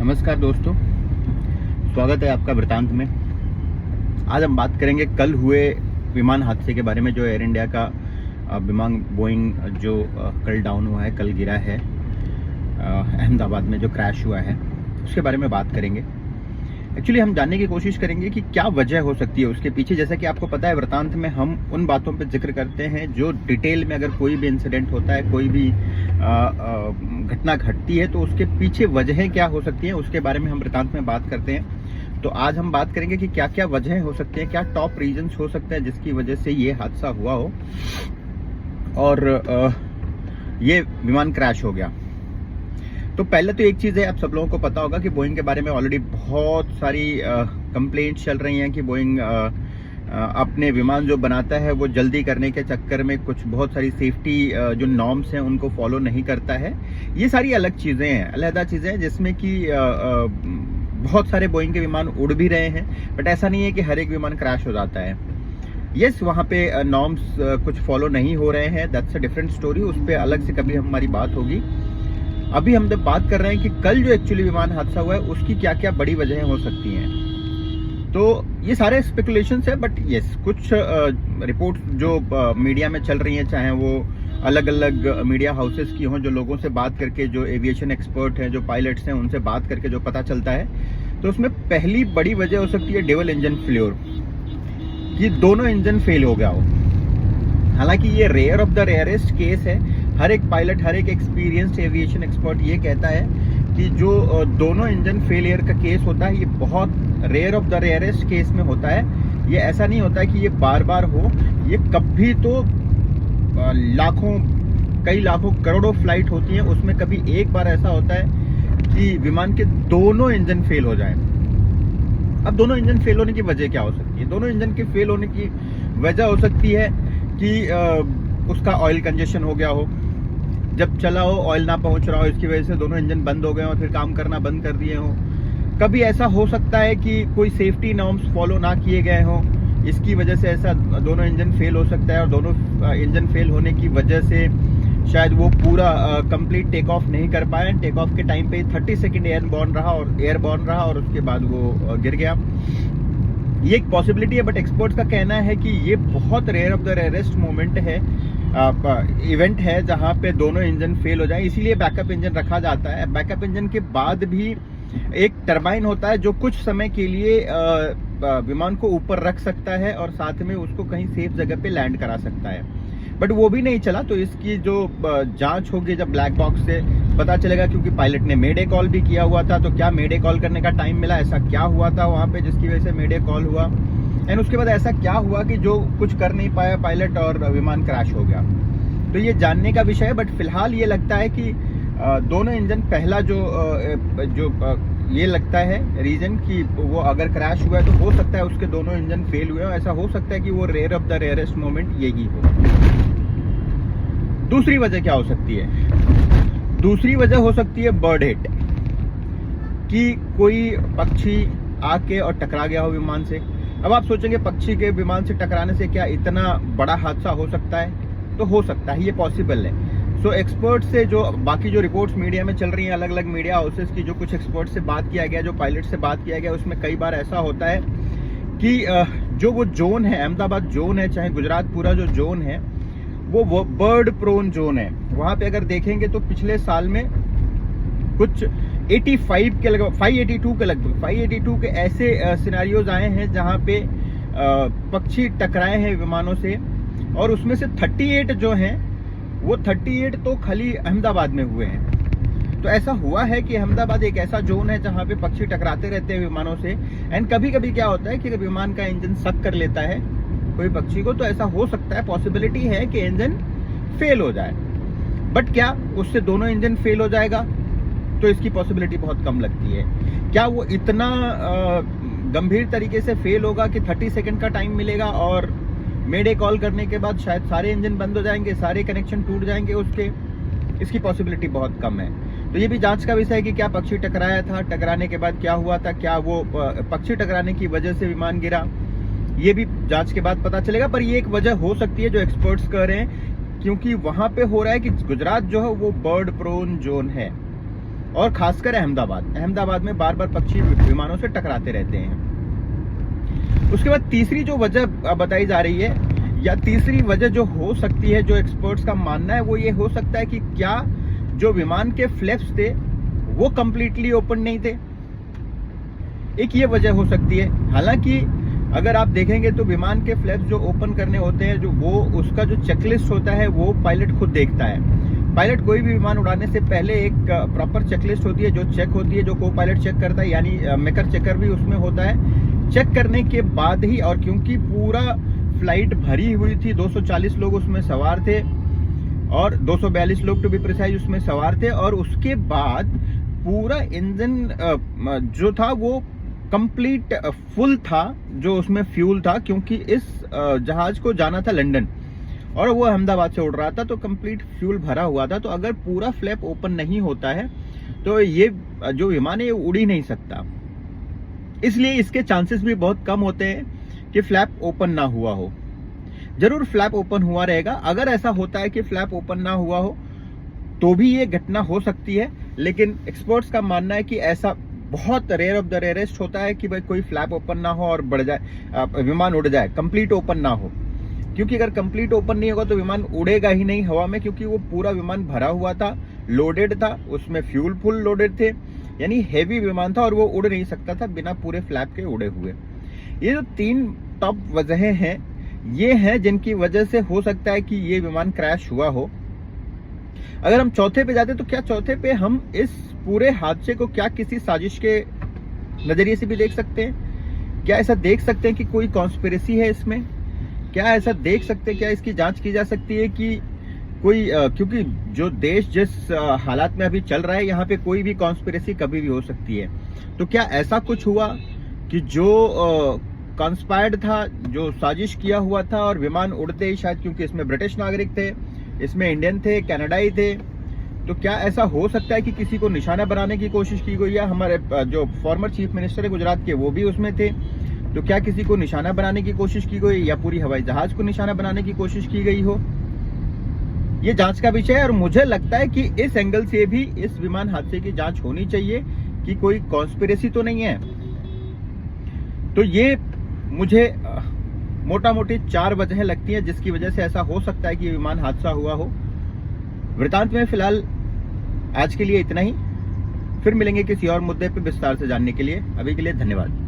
नमस्कार दोस्तों, स्वागत है आपका वृतांत में। आज हम बात करेंगे कल हुए विमान हादसे के बारे में। जो एयर इंडिया का विमान बोइंग जो कल डाउन हुआ है, कल गिरा है अहमदाबाद में, जो क्रैश हुआ है, उसके बारे में बात करेंगे। एक्चुअली हम जानने की कोशिश करेंगे कि क्या वजह हो सकती है उसके पीछे। जैसा कि आपको पता है, वृतांत में हम उन बातों पर जिक्र करते हैं जो डिटेल में, अगर कोई भी इंसिडेंट होता है, कोई भी घटना घटती है, तो उसके पीछे वजहें क्या हो सकती हैं, उसके बारे में हम वृतांत में बात करते हैं। तो आज हम बात करेंगे कि क्या क्या वजहें हो सकती हैं, क्या टॉप रीजंस हो सकते हैं जिसकी वजह से ये हादसा हुआ हो और ये विमान क्रैश हो गया। तो पहले तो एक चीज़ है, आप सब लोगों को पता होगा कि बोइंग के बारे में ऑलरेडी बहुत सारी कंप्लेंट्स चल रही हैं कि बोइंग अपने विमान जो बनाता है वो जल्दी करने के चक्कर में कुछ बहुत सारी सेफ्टी जो नॉर्म्स हैं उनको फॉलो नहीं करता है। ये सारी अलग चीज़ें हैं, अलहदा चीज़ें हैं, जिसमें कि बहुत सारे बोइंग के विमान उड़ भी रहे हैं, बट ऐसा नहीं है कि हर एक विमान क्रैश हो जाता है। यस, वहाँ पे नॉर्म्स कुछ फॉलो नहीं हो रहे हैं, दैट्स अ डिफरेंट स्टोरी, उस पर अलग से कभी हमारी बात होगी। अभी हम जब बात कर रहे हैं कि कल जो एक्चुअली विमान हादसा हुआ है उसकी क्या क्या बड़ी वजहें हो सकती हैं। तो ये सारे स्पेकुलेशंस है, बट यस, कुछ रिपोर्ट जो मीडिया में चल रही हैं, चाहे वो अलग अलग मीडिया हाउसेस की हों, जो लोगों से बात करके, जो एविएशन एक्सपर्ट हैं, जो पायलट्स हैं, उनसे बात करके जो पता चलता है, तो उसमें पहली बड़ी वजह हो सकती है ड्यूल इंजन फेल्योर, कि दोनों इंजन फेल हो गया हो। हालांकि ये rare of the rarest case है। हर एक पायलट, हर एक एक्सपीरियंस्ड एविएशन एक्सपर्ट ये कहता है कि जो दोनों इंजन फेलियर का केस होता है, ये बहुत rare of the rarest case में होता है। ये ऐसा नहीं होता है कि ये बार बार हो, ये कभी तो लाखों, कई लाखों, करोड़ों फ्लाइट होती हैं, उसमें कभी एक बार ऐसा होता है कि विमान के दोनों इंजन फेल हो जाए। अब दोनों इंजन फेल होने की वजह क्या हो सकती है? दोनों इंजन के फेल होने की वजह हो सकती है कि उसका ऑयल कंजेशन हो गया हो, जब चला हो ऑयल ना पहुंच रहा हो, इसकी वजह से दोनों इंजन बंद हो गए हो, फिर काम करना बंद कर दिए हो। कभी ऐसा हो सकता है कि कोई सेफ्टी नॉर्म्स फॉलो ना किए गए हों, इसकी वजह से ऐसा दोनों इंजन फेल हो सकता है। और दोनों इंजन फेल होने की वजह से शायद वो पूरा कंप्लीट टेक ऑफ नहीं कर पाए, टेक ऑफ के टाइम पे 30 सेकेंड एयरबॉर्न रहा और उसके बाद वो गिर गया। ये एक पॉसिबिलिटी है, बट एक्सपर्ट्स का कहना है कि ये बहुत rare of the rarest moment है, इवेंट है, जहां पे दोनों इंजन फेल हो जाए। इसीलिए बैकअप इंजन रखा जाता है। बैकअप इंजन के बाद भी एक टरबाइन होता है जो कुछ समय के लिए विमान को ऊपर रख सकता है और साथ में उसको कहीं सेफ जगह पे लैंड करा सकता है, बट वो भी नहीं चला। तो इसकी जो जांच होगी, जब ब्लैक बॉक्स से पता चलेगा, क्योंकि पायलट ने मेडे कॉल भी किया हुआ था, तो क्या मेडे कॉल करने का टाइम मिला, ऐसा क्या हुआ था वहां पे जिसकी वजह से मेडे कॉल हुआ, एंड उसके बाद ऐसा क्या हुआ कि जो कुछ कर नहीं पाया पायलट और विमान क्रैश हो गया। तो ये जानने का विषय है, बट फिलहाल ये लगता है कि दोनों इंजन, पहला जो ये लगता है रीजन कि वो अगर क्रैश हुआ है तो हो सकता है उसके दोनों इंजन फेल हुए हो। ऐसा हो सकता है कि वो rare of the rarest moment यही हो। दूसरी वजह क्या हो सकती है? दूसरी वजह हो सकती है बर्ड हिट, कि कोई पक्षी आके और टकरा गया हो विमान से। अब आप सोचेंगे पक्षी के विमान से टकराने से क्या इतना बड़ा हादसा हो सकता है? तो हो सकता है, ये पॉसिबल है। सो एक्सपर्ट से, जो बाकी जो रिपोर्ट्स मीडिया में चल रही हैं, अलग अलग मीडिया हाउसेस की, जो कुछ एक्सपर्ट से बात किया गया, जो पायलट से बात किया गया, उसमें कई बार ऐसा होता है कि जो वो जोन है, अहमदाबाद जोन है, चाहे गुजरात पूरा जो जोन है, वो बर्ड प्रोन जोन है। वहां पे अगर देखेंगे तो पिछले साल में कुछ 85 के लगभग, 582 के ऐसे सिनेरियोज आए हैं जहां पे पक्षी टकराए हैं विमानों से, और उसमें से 38 जो हैं, वो 38 तो खाली अहमदाबाद में हुए हैं। तो ऐसा हुआ है कि अहमदाबाद एक ऐसा जोन है जहां पे पक्षी टकराते रहते हैं विमानों से, एंड कभी कभी क्या होता है कि अगर विमान का इंजन सक कर लेता है कोई पक्षी को, तो ऐसा हो सकता है, पॉसिबिलिटी है कि इंजन फेल हो जाए। बट क्या उससे दोनों इंजन फेल हो जाएगा? तो इसकी पॉसिबिलिटी बहुत कम लगती है। क्या वो इतना गंभीर तरीके से फेल होगा कि 30 सेकेंड का टाइम मिलेगा और मेडे कॉल करने के बाद शायद सारे इंजन बंद हो जाएंगे, सारे कनेक्शन टूट जाएंगे उसके? इसकी पॉसिबिलिटी बहुत कम है। तो ये भी जांच का विषय है कि क्या पक्षी टकराया था, टकराने के बाद क्या हुआ था, क्या वो पक्षी टकराने की वजह से विमान गिरा, ये भी जांच के बाद पता चलेगा। पर ये एक वजह हो सकती है जो एक्सपर्ट्स कह रहे हैं, क्योंकि वहां पे हो रहा है कि गुजरात जो है वो बर्ड प्रोन जोन है। और खासकर अहमदाबाद में बार बार पक्षी विमानों से टकराते रहते हैं। उसके बाद तीसरी जो वजह बताई जा रही है, या तीसरी वजह जो हो सकती है, जो एक्सपर्ट्स का मानना है, वो ये हो सकता है कि क्या जो विमान के फ्लैप्स थे वो कंप्लीटली ओपन नहीं थे। एक ये वजह हो सकती है। हालांकि अगर आप देखेंगे तो विमान के फ्लैप्स जो ओपन करने होते हैं, जो वो उसका जो चेकलिस्ट होता है वो पायलट खुद देखता है। पायलट कोई भी विमान उड़ाने से पहले एक प्रॉपर चेकलिस्ट होती है जो चेक होती है, जो को पायलट चेक करता है, यानी मेकर चेकर भी उसमें होता है। चेक करने के बाद ही, और क्योंकि पूरा फ्लाइट भरी हुई थी, 240 लोग उसमें सवार थे और 242 लोग टू बी प्रिसाइज उसमें सवार थे, और उसके बाद पूरा इंजन जो था वो कंप्लीट फुल था, जो उसमें फ्यूल था, क्योंकि इस जहाज को जाना था लंदन और वो अहमदाबाद से उड़ रहा था, तो कंप्लीट फ्यूल भरा हुआ था। तो अगर पूरा फ्लैप ओपन नहीं होता है तो ये जो विमान है ये उड़ ही नहीं सकता। इसलिए इसके चांसेस भी बहुत कम होते हैं कि फ्लैप ओपन ना हुआ हो। जरूर फ्लैप ओपन हुआ रहेगा। अगर ऐसा होता है कि फ्लैप ओपन ना हुआ हो तो भी ये घटना हो सकती है, लेकिन एक्सपर्ट्स का मानना है कि ऐसा बहुत रेयर ऑफ द रेयरेस्ट होता है कि भाई कोई फ्लैप ओपन ना हो और बढ़ जाए, विमान उड़ जाए, कंप्लीट ओपन ना हो। क्योंकि अगर कंप्लीट ओपन नहीं होगा तो विमान उड़ेगा ही नहीं हवा में, क्योंकि वो पूरा विमान भरा हुआ था, लोडेड था, उसमें फ्यूल फुल लोडेड थे, यानी हेवी विमान था और वो उड़ नहीं सकता था बिना पूरे फ्लैप के उड़े हुए। ये जो 3 टॉप वजहें हैं, ये हैं जिनकी वजह से हो सकता है कि ये विमान क्रैश हुआ हो। अगर हम चौथे पे जाते तो क्या चौथे पे हम इस पूरे हादसे को क्या किसी साजिश के नजरिए से भी देख सकते हैं? क्या ऐसा देख सकते हैं कि कोई कॉन्स्पिरेसी है इसमें? क्या ऐसा देख सकते हैं, क्या इसकी जांच की जा सकती है कि कोई क्योंकि जो देश जिस हालात में अभी चल रहा है, यहाँ पे कोई भी कॉन्स्पिरेसी कभी भी हो सकती है। तो क्या ऐसा कुछ हुआ कि जो कॉन्स्पायर्ड था, जो साजिश किया हुआ था, और विमान उड़ते ही शायद, क्योंकि इसमें ब्रिटिश नागरिक थे, इसमें इंडियन थे, कनाडाई थे, तो क्या ऐसा हो सकता है कि किसी को निशाना बनाने की कोशिश की गई है? हमारे जो फॉर्मर चीफ मिनिस्टर है गुजरात के, वो भी उसमें थे। तो क्या किसी को निशाना बनाने की कोशिश की गई, या पूरी हवाई जहाज को निशाना बनाने की कोशिश की गई हो? ये जांच का विषय है, और मुझे लगता है कि इस एंगल से भी इस विमान हादसे की जांच होनी चाहिए कि कोई कॉन्स्पिरेसी तो नहीं है। तो ये मुझे मोटा मोटी 4 वजहें लगती हैं जिसकी वजह से ऐसा हो सकता है कि विमान हादसा हुआ हो। वृतांत में फिलहाल आज के लिए इतना ही। फिर मिलेंगे किसी और मुद्दे पर विस्तार से जानने के लिए। अभी के लिए धन्यवाद।